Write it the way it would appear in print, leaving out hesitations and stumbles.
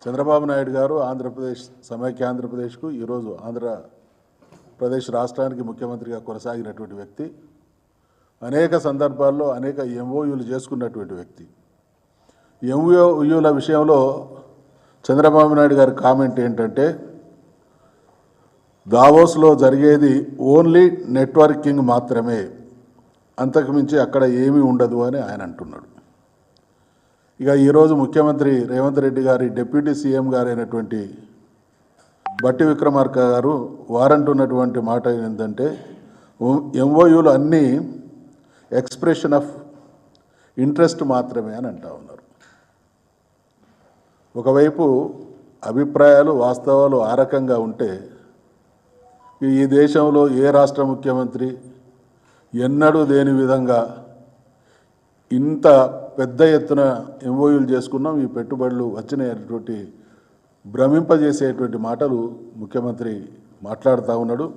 చంద్రబాబు నాయుడు గారు ఆంధ్రప్రదేశ్ సమైక్య ఆంధ్రప్రదేశ్కు ఈరోజు ఆంధ్రప్రదేశ్ రాష్ట్రానికి ముఖ్యమంత్రిగా కొనసాగినటువంటి వ్యక్తి, అనేక సందర్భాల్లో అనేక ఎంఓయూలు చేసుకున్నటువంటి వ్యక్తి. ఎంఓయూల విషయంలో చంద్రబాబు నాయుడు గారి కామెంట్ ఏంటంటే, దావోస్లో జరిగేది ఓన్లీ నెట్వర్కింగ్ మాత్రమే, అంతకుమించి అక్కడ ఏమీ ఉండదు అని ఆయన అంటున్నాడు. ఇక ఈరోజు ముఖ్యమంత్రి రేవంత్ రెడ్డి గారి డిప్యూటీ సీఎం గారైనటువంటి బట్టి విక్రమార్క గారు వారంటున్నటువంటి మాట ఏంటంటే, ఎంఓయూలు అన్నీ ఎక్స్ప్రెషన్ ఆఫ్ ఇంట్రెస్ట్ మాత్రమే అని అంటా ఉన్నారు. ఒకవైపు అభిప్రాయాలు వాస్తవాలు ఆ రకంగా ఉంటే, ఈ దేశంలో ఏ రాష్ట్ర ముఖ్యమంత్రి ఎన్నడూ లేని విధంగా ఇంత పెద్ద ఎత్తున ఎంఓయూలు చేసుకున్నాం, ఈ పెట్టుబడులు వచ్చినటువంటి భ్రమింపజేసేటువంటి మాటలు ముఖ్యమంత్రి మాట్లాడుతూ ఉన్నాడు.